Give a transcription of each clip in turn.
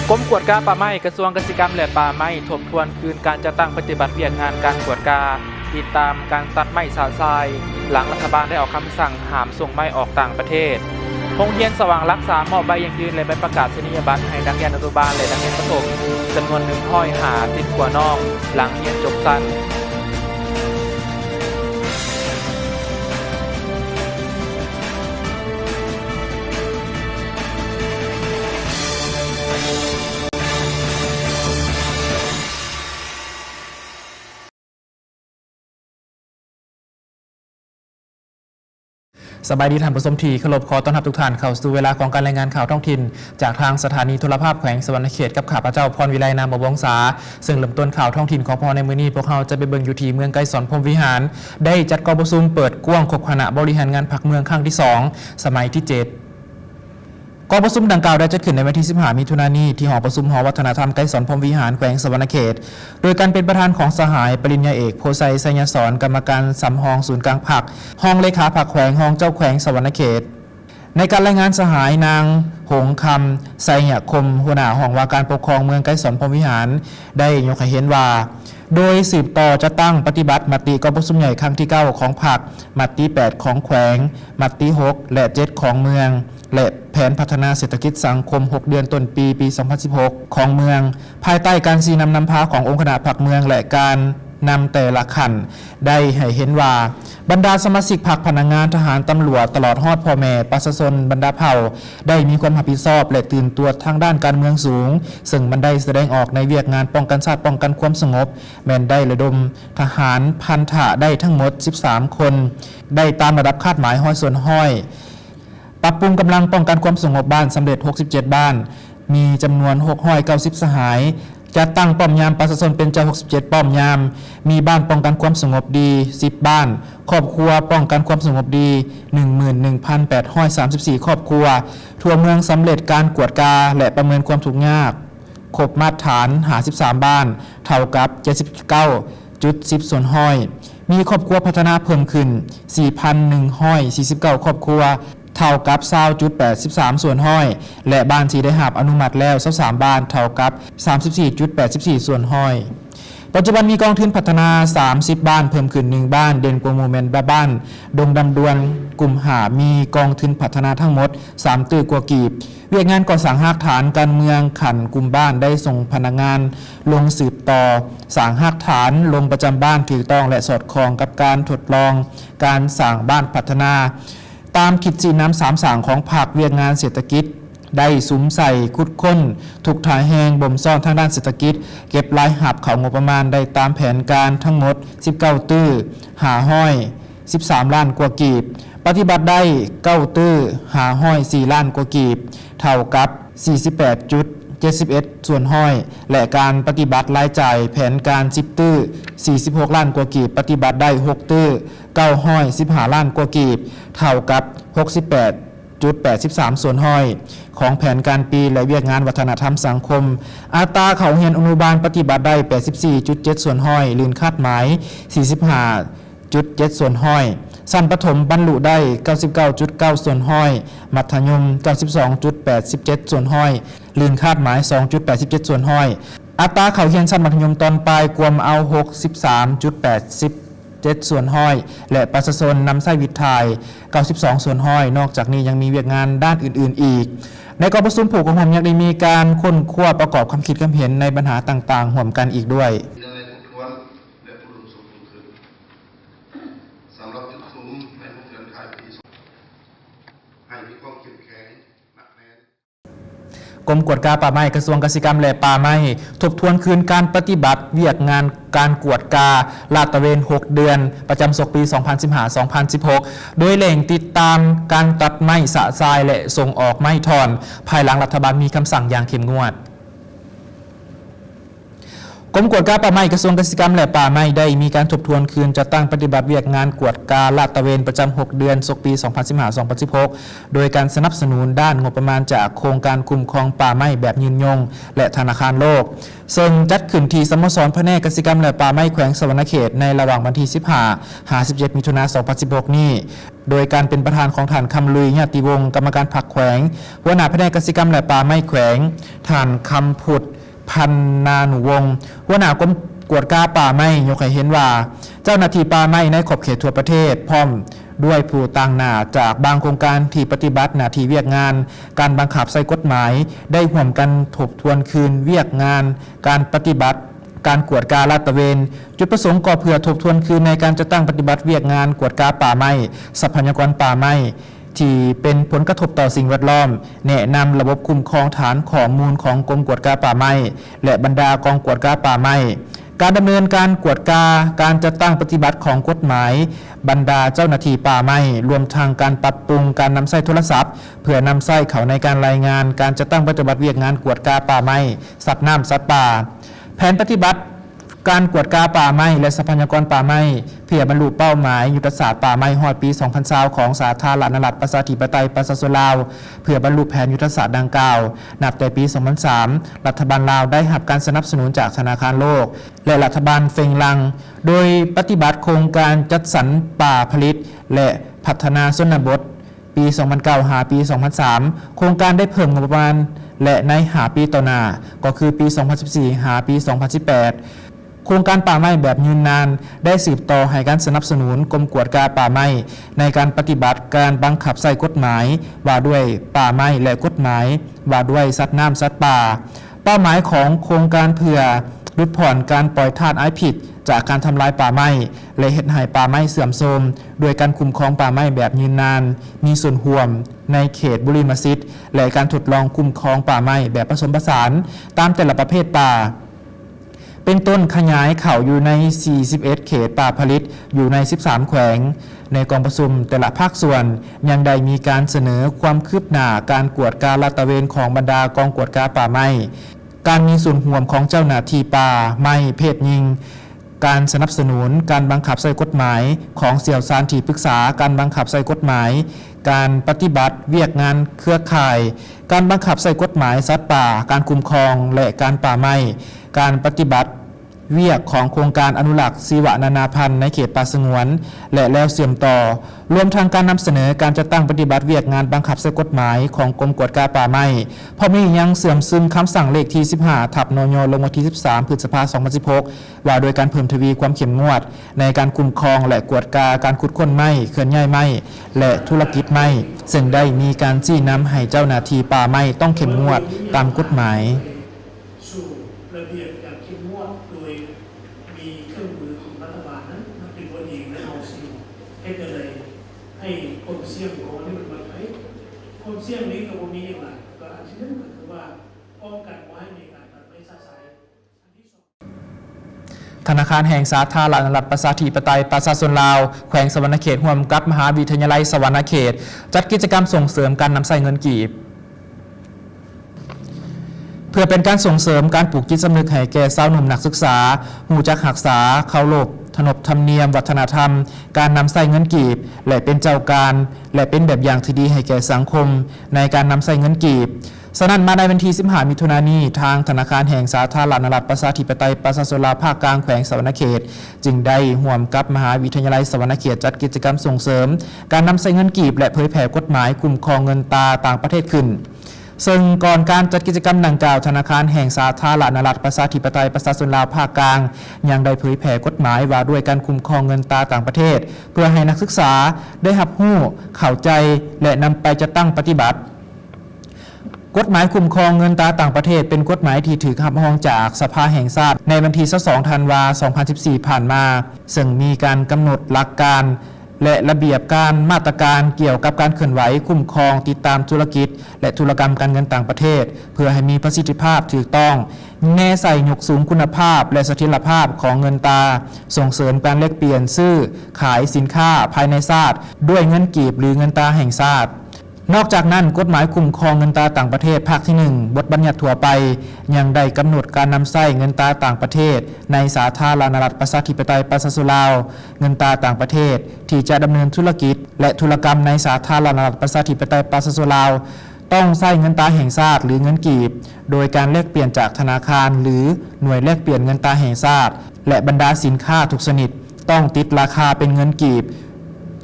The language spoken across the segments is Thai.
กรมกวดกาป่าไม้กระทรวงเกษตรกรรมและป่าไม้ทบทวนคืนการจัดตั้งปฏิบัติเวียกงานการกวดกาติดตามการตัดไม้สะทรายหลังรัฐบาลได้ออกคำสั่งห้ามส่งไม้ออกต่างประเทศโรงเรียนสว่างรักษามอบใบยังยืนและใบประกาศนียบัตรให้นักเรียนอนุบาลและนักเรียนประถมจำนวน150 กว่าน้องหลังเรียนจบสั้นสบายดีท่านผู้ชมที่เคารพขอต้อนรับทุกท่านเข้าสู่เวลาของการรายงานข่าวท้องถิ่นจากทางสถานีโทรภาพแขวงสวรรณเขตกับข้าพเจ้าพรวิไลนามวงศาซึ่งเริ่มต้นข่าวท้องถิ่นของพอในมื้อนี้พวกเราจะไปเบิ่งอยู่ที่เมืองไกรสอนพรหมวิหารได้จัดกองประชุมเปิดกว้างครบคณะบริหารงานพรรคเมืองครั้งที่2สมัยที่7กองประชุมดังกล่าวได้จัดขึ้นในวันที่15 มิถุนายนนี้ที่หอประชุมหอวัฒนธรรมไกรสอนพรหมวิหารแขวงสวรรณเขตโดยการเป็นประธานของสหายปริญญาเอกโพไซไสยสอนกรรมการสำห้องศูนย์กลางพรรคห้องเลขาพรรคแขวงห้องเจ้าแขวงสวรรณเขตในการรายงานสหายนางหงคำไสยคมหัวหน้าห้องว่าการปกครองเมืองไกรสอนพรหมวิหารได้ยกให้เห็นว่าโดยสืบต่อจะตั้งปฏิบัติมติกองประชุมใหญ่ครั้งที่9ของพรรคมติ8ของแขวงมติ6และ7ของเมืองและแผนพัฒนาเศรษฐกิจสังคม6เดือนต้นปี2016ของเมืองภายใต้การชี้นำพาขององค์คณะพรรคเมืองและการนำแต่ละขันได้ให้เห็นว่าบรรดาสมาชิกพรรคพนักงานทหารตำรวจตลอดฮอดพ่อแม่ประชาชนบรรดาเผ่าได้มีความรับผิดชอบและตื่นตัวทางด้านการเมืองสูงซึ่งมันได้แสดงออกในเวียกงานป้องกันชาติป้องกันความสงบแม้นได้ระดมทหารพันธะได้ทั้งหมด13คนได้ตามระดับคาดหมายห้อยส่วนห้อยปรับปรุงกำลังป้องกันความสงบบ้านสำเร็จ67บ้านมีจำนวน690สหายจะตั้งป้อมยามประชาชนเป็นเจ้า67ป้อมยามมีบ้านป้องกันความสงบดี10บ้านครอบครัวป้องกันความสงบดี 11,834 ครอบครัวทั่วเมืองสำเร็จการกวดกาและประเมินความทุกข์ยากครบมาตรฐาน53บ้านเท่ากับ 79.10 ส่วนห้อยมีครอบครัวพัฒนาเพิ่มขึ้น 4,149 ครอบครัวเท่ากับ 20.83 ส่วนห้อยและบ้านที่ได้รับอนุมัติแล้ว23บ้านเท่ากับ 34.84 ส่วนห้อยปัจจุบันมีกองทุนพัฒนา30บ้านเพิ่มขึ้น1บ้านเด่นกว่าหมู่แม่นบ้านดงดำดวนกลุ่มหามีกองทุนพัฒนาทั้งหมด3ตื้อกว่ากีบเวียกงานก่อสร้างรากฐานการเมืองขันกลุ่มบ้านได้ส่งพนักงานลงสืบต่อสร้างรากฐานลงประจำบ้านถูกต้องและสอดคล้องกับการทดลองการสร้างบ้านพัฒนาตามขีดจีน้ำ3สั่งของภาคเวียกงานเศรษฐกิจได้สุมใส่คุดค้นถูกถ่ายแหงบ่มซ่อนทางด้านเศรษฐกิจเก็บรายหับเขางบประมาณได้ตามแผนการทั้งหมด19ตื้อหาห้อย13ล้านกว่ากีบปฏิบัติได้9ตื้อหาห้อย4ล้านกว่ากีบเท่ากับ 48.71 ส่วนห้อยและการปฏิบัติรายจ่ายแผนการ10ตื้อ46ล้านกว่ากีบปฏิบัติได้6ตื้อ9ห้อย15ล้านกว่ากีบเท่ากับ68.83 ส่วนห้อยของแผนการปีและเวียกงานวัฒนธรรมสังคมอัตราเขาเรียนอนุบาลปฏิบัติได้ 84.7 ส่วนห้อยลื่นคาดหมาย 45.7 ส่วนห้อยสั้นประถมบรรลุได้ 99.9 ส่วนห้อยมัธยม 92.87 ส่วนห้อยลื่นคาดหมาย 2.87 ส่วนห้อยอัตราเขาเรียนชั้นมัธยมตอนปลายกวมเอา 63.87 ส่วนห้อยและประชาชนนำไส้วิทาย92 ส่วนห้อยนอกจากนี้ยังมีเวียกงานด้านอื่นๆอีกในกองประชุมผู้กองผมยังได้มีการค้นคว้าประกอบความคิดความเห็นในปัญหาต่างๆร่วมกันอีกด้วยกรมกวดกาป่าไม้กระทรวงเกษตรกรรมและป่าไม้ทบทวนคืนการปฏิบัติเวียกงานการกวดกาลาดตระเวน6เดือนประจำศกปี 2015-2016 โดยเร่งติดตามการตัดไม้สะทรายและส่งออกไม้ถอนภายหลังรัฐบาลมีคำสั่งอย่างเข้มงวด กรมกวดกาป่าไม้กระทรวงเกษตรกรรมและป่าไม้ได้มีการทบทวนคืนจัดตั้งปฏิบัติเวียกงานกวดกาลาดตระเวนประจำ6 เดือนศกปี 2015-2016 โดยการสนับสนุนด้านงบประมาณจากโครงการคุ้มครองป่าไม้แบบยืนยงและธนาคารโลกซึ่งจัดขึ้นที่สโมสรแผนกเกษตรกรรมและป่าไม้แขวงสวรรณเขตในระหว่างวันที่ 15-17 มิถุนายน 2016 นี้โดยการเป็นประธานของท่านคำลุยญาติวงศ์กรรมการพรรคแขวงหัวหน้าแผนกเกษตรกรรมและป่าไม้แขวงท่านคำผุดพันนานุวงศ์หัวหน้ากรมกวดกาป่าไม้ยกให้เห็นว่าเจ้าหน้าที่ป่าไม้ในขอบเขตทั่วประเทศพร้อมด้วยผู้ต่างหน้าจากบางโครงการที่ปฏิบัติหน้าที่เวียกงานการบังคับใส่กฎหมายได้ร่วมกันทบทวนคืนเวียกงานการปฏิบัติการกวดกาลาดตระเวนจุดประสงค์ก็เพื่อทบทวนคืนในการจัดตั้งปฏิบัติเวียกงานกวดกาป่าไม้ทรัพยากรป่าไม้ที่เป็นผลกระทบต่อสิ่งแวดล้อมแนะนำระบบคุ้มครองฐานข้อมูลของกรมกวดกาป่าไม้และบรรดากองกวดกาป่าไม้การดำเนินการกวดกาการจัดตั้งปฏิบัติของกฎหมายบรรดาเจ้าหน้าที่ป่าไม้รวมทางการปรับปรุงการนำใช้โทรศัพท์เพื่อนำใช้เข้าในการรายงานการจัดตั้งปฏิบัติเวียกงานกวดกาป่าไม้สัตว์น้ำสัตว์ป่าแผนปฏิบัติการกวดกาป่าไม้และทรัพยากรป่าไม้เพื่อบรรลุเป้าหมายยุทธศาสตร์ป่าไม้ฮอดปี 2020 ของสาธารณรัฐประชาธิปไตยประชาชนลาวเพื่อบรรลุแผนยุทธศาสตร์ดังกล่าวนับแต่ปี 2003 รัฐบาลลาวได้รับการสนับสนุนจากธนาคารโลกและรัฐบาลเฟงลังโดยปฏิบัติโครงการจัดสรรป่าผลิตและพัฒนาชนบทปี 2009 หาปี 2003 โครงการได้เพิ่มงบประมาณและในหาปีต่อหน้าก็คือปี 2014 หาปี 2018โครงการป่าไม้แบบยืนนานได้สืบต่อให้การสนับสนุนกรมกวดกาป่าไม้ในการปฏิบัติการบังคับใส่กฎหมายว่าด้วยป่าไม้และกฎหมายว่าด้วยสัตว์น้ำสัตว์ป่าเป้าหมายของโครงการเพื่อลดผ่อนการปล่อยทาสไอพิษจากการทำลายป่าไม้และเฮ็ดให้ป่าไม้เสื่อมโทรมโดยการคุ้มครองป่าไม้แบบยืนนานมีส่วนร่วมในเขตบุริมสิทธิ์และการทดลองคุ้มครองป่าไม้แบบผสมผสานตามแต่ละประเภทป่าเป็นต้นขยายเข่าอยู่ใน 41 เขตป่าผลิตอยู่ใน 13 แขวงในกองประชุมแต่ละภาคส่วนยังได้มีการเสนอความคืบหน้าการกวดกาลาดตระเวนของบรรดากองกวดกาป่าไม้การมีส่วนร่วมของเจ้าหน้าที่ป่าไม้เพศหญิงการสนับสนุนการบังคับใช้กฎหมายของเสี่ยวซานที่ปรึกษาการบังคับใช้กฎหมายการปฏิบัติเวียกงานเครือข่ายการบังคับใช้กฎหมายสัตว์ป่าการคุ้มครองและการป่าไม้การปฏิบัติเวียกของโครงการอนุรักษ์ชีวนานาพันธุ์ในเขตป่าสงวนและแล้วเสื่อมต่อรวมทางการนำเสนอการจัดตั้งปฏิบัติเวียกงานบังคับใช้กฎหมายของกรมกวดกาป่าไม้เพราะมียังเสื่อมซึมคำสั่งเลขที่ 15/นย.ลงวันที่ 13 พฤษภาคม 2016 ว่าโดยการเพิ่มทวีความเข้มงวดในการคุ้มครองและกวดกาการขุดค้นไม้เคลื่อนย้ายไม้และธุรกิจไม้ซึ่งได้มีการชี้นำให้เจ้าหน้าที่ป่าไม้ต้องเข้มงวดตามกฎหมายสู่ระเบียบอย่างเข้มงวดโดยมีเครื่องมือของรัฐบาลนั้นมันเป็นตัวเองและเอาสิ่งให้กันเลยให้ความเสี่ยงของมันที่มันมาใช้ความเสี่ยงนี้ก็บ่มีอย่างไรก็อันที่หนึ่งก็คือว่าป้องกันไว้ในการตัดไม้สะสายอันที่สองธนาคารแห่งสาธารณรัฐประชาธิปไตยประชาชนลาวแขวงสวรรณเขตร่วมกับมหาวิทยาลัยสวรรณเขตจัดกิจกรรมส่งเสริมการนำใช้เงินกีบเพื่อเป็นการส่งเสริมการปลูกจิตสำนึกให้แก่สาวหนุ่มนักศึกษาหูจักหักษาเคารพขนบธรรมเนียมวัฒนธรรมการนำใช้เงินกีบและเป็นเจ้าการและเป็นแบบอย่างที่ดีให้แก่สังคมในการนำใช้เงินกีบฉะนั้นมาในวันที่ 15 มิถุนายนนี้ทางธนาคารแห่งสาธารณรัฐประชาธิปไตยประชาชนลาวภาคกลางแขวงสวรรณเขตจึงได้ร่วมกับมหาวิทยาลัยสวรรณเขตจัดกิจกรรมส่งเสริมการนำใช้เงินกีบและเผยแผ่กฎหมายคุ้มครองเงินตราต่างประเทศขึ้นซึ่งก่อนการจัดกิจกรรมดังกล่าวธนาคารแห่งสาธารณรัฐประชาธิปไตยประชาชนลาวภาคกลางยังได้เผยแผ่กฎหมายว่าด้วยการคุ้มครองเงินตราต่างประเทศเพื่อให้นักศึกษาได้รับรู้เข้าใจและนำไปจัดตั้งปฏิบัติกฎหมายคุ้มครองเงินตราต่างประเทศเป็นกฎหมายที่ถือคำร้องจากสภาแห่งชาติในวันที่ 22 ธันวาคม 2014 ผ่านมาซึ่งมีการกำหนดหลักการและระเบียบการมาตรการเกี่ยวกับการเคลื่อนไหวคุ้มครองติดตามธุรกิจและธุรกรรมการเงินต่างประเทศเพื่อให้มีประสิทธิภาพถูกต้องแน่ใส่ยกสูงคุณภาพและเสถียรภาพของเงินตราส่งเสริมการแลกเปลี่ยนซื้อขายสินค้าภายในชาติด้วยเงินกีบหรือเงินตราแห่งชาติ นอกจากนั้นกฎหมายคุ้มครองเงินตราต่างประเทศภาคที่ 1 บทบัญญัติทั่วไปยังได้กำหนดการนำใช้เงินตราต่างประเทศในสาธารณรัฐประชาธิปไตยประชาชนลาวเงินตราต่างประเทศที่จะดำเนินธุรกิจและธุรกรรมในสาธารณรัฐประชาธิปไตยประชาชนลาวต้องใช้เงินตราแห่งชาติหรือเงินกีบโดยการแลกเปลี่ยนจากธนาคารหรือหน่วยแลกเปลี่ยนเงินตราแห่งชาติและบรรดาสินค้าทุกชนิดต้องติดราคาเป็นเงินกีบ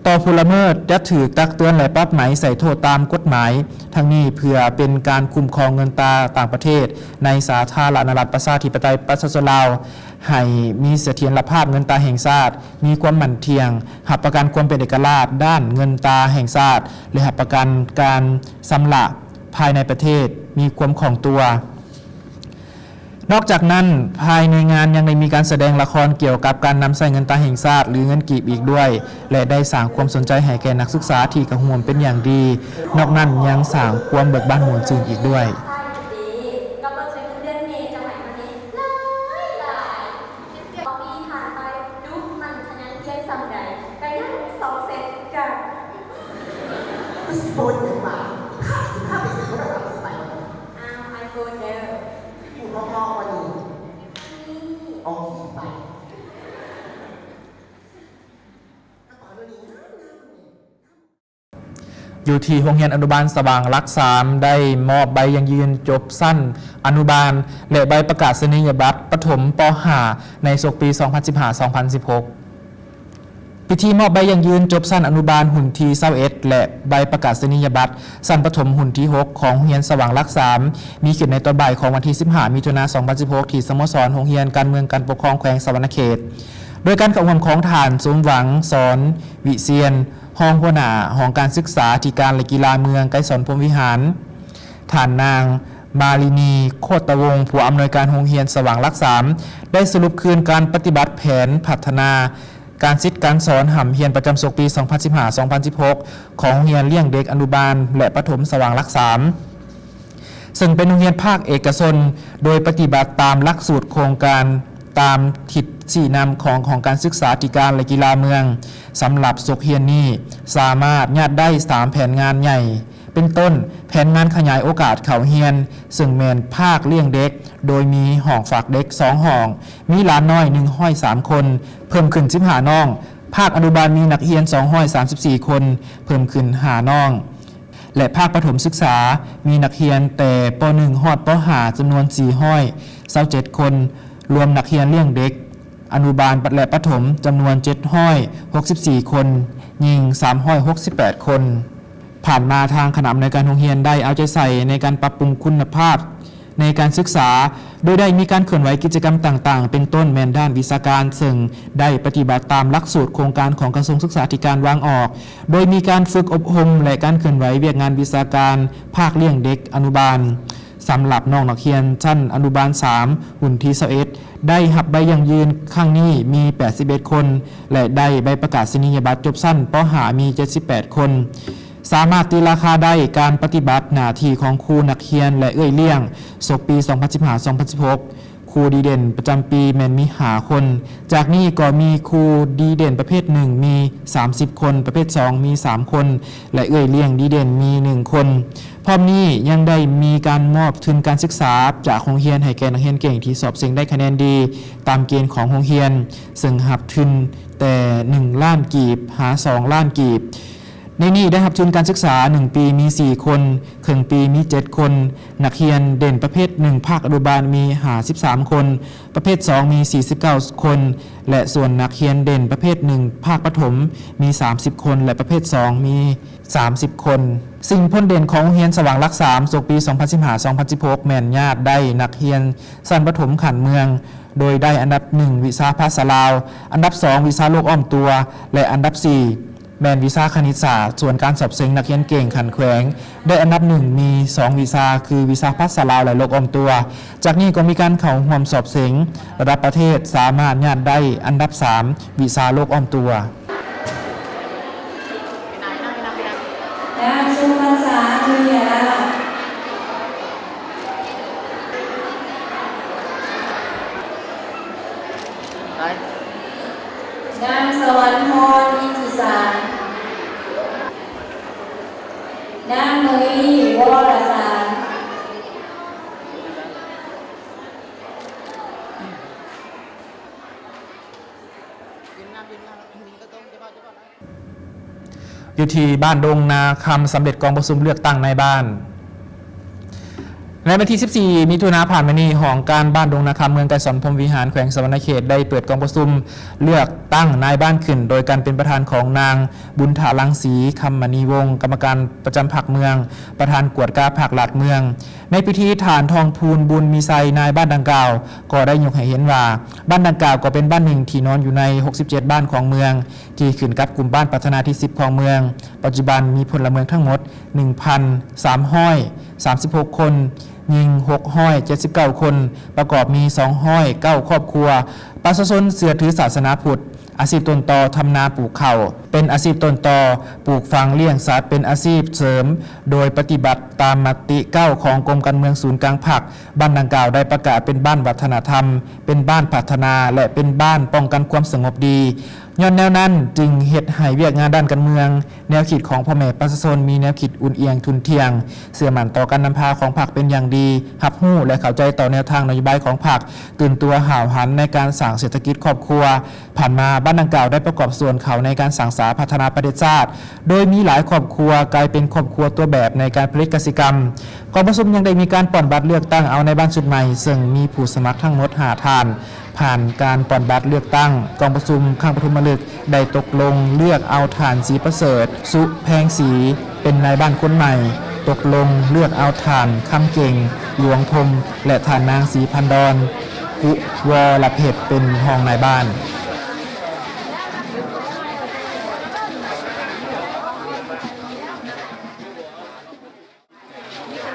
ต่อผู้ละเมิดจะถือตักเตือนและปรับไหมใส่โทษตามกฎหมายทั้งนี้เพื่อเป็นการคุ้มครองเงินตราต่างประเทศในสาธารณรัฐประชาธิปไตยประชาชนลาวให้มีเสถียรภาพเงินตราแห่งชาติมีความมั่นเที่ยงหับประกันความเป็นเอกราชด้านเงินตราแห่งชาติและหับประกันการชำระภายในประเทศมีความคล่องตัวนอกจากนั้นภายในงานยังได้มีการแสดงละครเกี่ยวกับการนำใช้เงินตราแห่งชาติหรือเงินกีบอีกด้วยและได้สร้างความสนใจให้แก่นักศึกษาที่กระห่วมเป็นอย่างดีนอกนั้นยังสร้างความเบิกบานมวลซื่นอีกด้วยอยู่ที่โรงเรียนอนุบาลสว่างรัก3ได้มอบใบยังยืนจบสั้นอนุบาลและใบประกาศนียบัตรประถมป .5 ในศกปี 2015-2016 พิธีมอบใบยังยืนจบสั้นอนุบาลหุ่นที่21และใบประกาศนียบัตรสั้นประถมหุ่นที่6ของโรงเรียนสว่างรัก3มีขึ้นในตอนบ่ายของวันที่15มิถุนายน2016ที่สโมสรโรงเรียนการเมืองการปกครองแขวงสวรรณเขตโดยการเข้าร่วมของฐานสมหวังสอนวิเชียรห้องหัวหน้าห้องการศึกษาธิการและกีฬาเมืองไกรสอนพรหมวิหารฐานนางมาลินีโคตรวงศ์ผู้อำนวยการโรงเรียนสว่างรัก3ได้สรุปคืนการปฏิบัติแผนพัฒนาการศิษย์การสอนห่ำเฮียนประจำศกปี 2015-2016 ของโรงเรียนเลี้ยงเด็กอนุบาลและประถมสว่างรัก3ซึ่งเป็นโรงเรียนภาคเอกชนโดยปฏิบัติตามหลักสูตรโครงการตามทิศสี่นำของการศึกษาธิการและกีฬาเมืองสำหรับศกเฮียนนี้สามารถญาติได้3แผนงานใหญ่เป็นต้นแผนงานขยายโอกาสเข้าเฮียนซึ่งแม่นภาคเลี้ยงเด็กโดยมีห้องฝากเด็ก2ห้องมีหลานน้อย103คนเพิ่มขึ้น15น้องภาคอนุบาลมีนักเรียน234คนเพิ่มขึ้น5น้องและภาคประถมศึกษามีนักเรียนแต่ป .1 ฮอดป .5 จำนวน427คนรวมนักเรียนเลี้ยงเด็กอนุบาลและประถมจำนวน764คนหญิง368คนผ่านมาทางคณะอำนวยการโรงเรียนได้เอาใจใส่ในการปรับปรุงคุณภาพในการศึกษาโดยได้มีการเคลื่อนไหวกิจกรรมต่างๆเป็นต้นแม่นด้านวิชาการซึ่งได้ปฏิบัติตามหลักสูตรโครงการของกระทรวงศึกษาธิการวางออกโดยมีการฝึกอบรมและการเคลื่อนไหวเวียกงานวิชาการภาคเลี้ยงเด็กอนุบาลสำหรับน้องนักเรียนชั้นอนุบาล3หุ่นที่21ได้หับใบยังยืนข้างนี้มี81คนและได้ใบประกาศนียบัตรจบสั้นป .5 มี78คนสามารถตีราคาได้การปฏิบัติหน้าที่ของครูนักเรียนและเอื้อยเลี้ยงศกปี 2015-2016 ครูดีเด่นประจำปีแม่นมี5คนจากนี้ก็มีครูดีเด่นประเภท1มี30คนประเภท2มี3คนและเอื้อยเลี้ยงดีเด่นมี1คนพร้อมนี้ยังได้มีการมอบทุนการศึกษาจากโรงเรียนให้แก่นักเรียนเก่งที่สอบเสียงได้คะแนนดีตามเกณฑ์ของโรงเรียนซึ่งหับทุนแต่1ล้านกีบหา2ล้านกีบในนี้ได้รับทุนการศึกษา1ปีมี4คนครึ่งปีมี7คนนักเรียนเด่นประเภท1ภาคอนุบาลมี53คนประเภท2มี49คนและส่วนนักเรียนเด่นประเภท1ภาคประถมมี30คนและประเภท2มี30คนสิ่งพ้นเด่นของโรงเรียนสว่างรัก3ศกปี 2015-2016 แม่นญาติได้นักเรียนชั้นประถมขันเมืองโดยได้อันดับ1วิชาภาษาลาวอันดับ2วิชาโลกอ้อมตัวและอันดับ4แมนวิชาคณิตศาสตร์ส่วนการสอบเสียงนักเรียนเก่งขันแขวงได้อันดับ1มี2วิชาคือวิชาภาษาลาวและโลกออมตัวจากนี้ก็มีการเข้าร่วมสอบเสียงระดับประเทศสามารถญาติได้อันดับ3วิชาโลกออมตัวนางชุมภาษาจุยา นางสวรรค์พรอินทิสารนาง อยู่ที่บ้านดงนาคำสำเร็จกองประชุมเลือกตั้งในบ้านในวันที่ 14 มิถุนายนผ่านมานี้ของการบ้านดงนาคำเมืองไกรสอนพรหมวิหารแขวงสวรรณเขตได้เปิดกองประชุมเลือกตั้งนายบ้านขึ้นโดยการเป็นประธานของนางบุญถาลังสีคำมณีวงศ์กรรมการประจำพรรคเมืองประธานกวดกาพรรคหลัดเมืองในพิธีฐานทองพูนบุญมีไซนายบ้านดังกล่าวก็ได้ยกให้เห็นว่าบ้านดังกล่าวก็เป็นบ้านหนึ่งที่นอนอยู่ใน 67 บ้านของเมืองที่ขึ้นกับกลุ่มบ้านพัฒนาที่ 10 ของเมืองปัจจุบันมีพลเมืองทั้งหมด 1,336 คนยิง679 คนประกอบมี209ครอบครัวประชาชนเสือถือศาสนาพุทธอาชีพต้นตอทำนาปลูกข้าวเป็นอาชีพต้นตอปลูกฟางเลี้ยงสัตว์เป็นอาชีพเสริมโดยปฏิบัติตามมติ9ของกรมการเมืองศูนย์กลางภาคบ้านดังกล่าวได้ประกาศเป็นบ้านวัฒนธรรมเป็นบ้านพัฒนาและเป็นบ้านป้องกันความสงบดีย้อนแนวนั้นจึงเฮ็ดให้เวียกงานด้านการเมืองแนวคิดของพ่อแม่ประชาชนมีแนวคิดอุ่นเอียงทุนเทียงเสื่อมั่นต่อการนำพาของพรรคเป็นอย่างดีรับรู้และเข้าใจต่อแนวทางนโยบายของพรรคตื่นตัวห่าวหันในการสร้างเศรษฐกิจครอบครัวผ่านมาบ้านดังกล่าวได้ประกอบส่วนเขาในการสร้างสรรค์พัฒนาประเทศชาติโดยมีหลายครอบครัวกลายเป็นครอบครัวตัวแบบในการผลิตกสิกรรมกองประชุมยังได้มีการป่อนบัตรเลือกตั้งเอาในบ้านชุดใหม่ซึ่งมีผู้สมัครทั้งหมด5ท่านผ่านการป่อนบัตรเลือกตั้งกองประชุมข้างปทุมฤกษ์ได้ตกลงเลือกเอาฐานศรีประเสริฐสุแพงศรีเป็นนายบ้านคนใหม่ตกลงเลือกเอาฐานคำเก่งหลวงพรมและฐานนางศรีพันดรกุวรเพชรเป็นรองนายบ้าน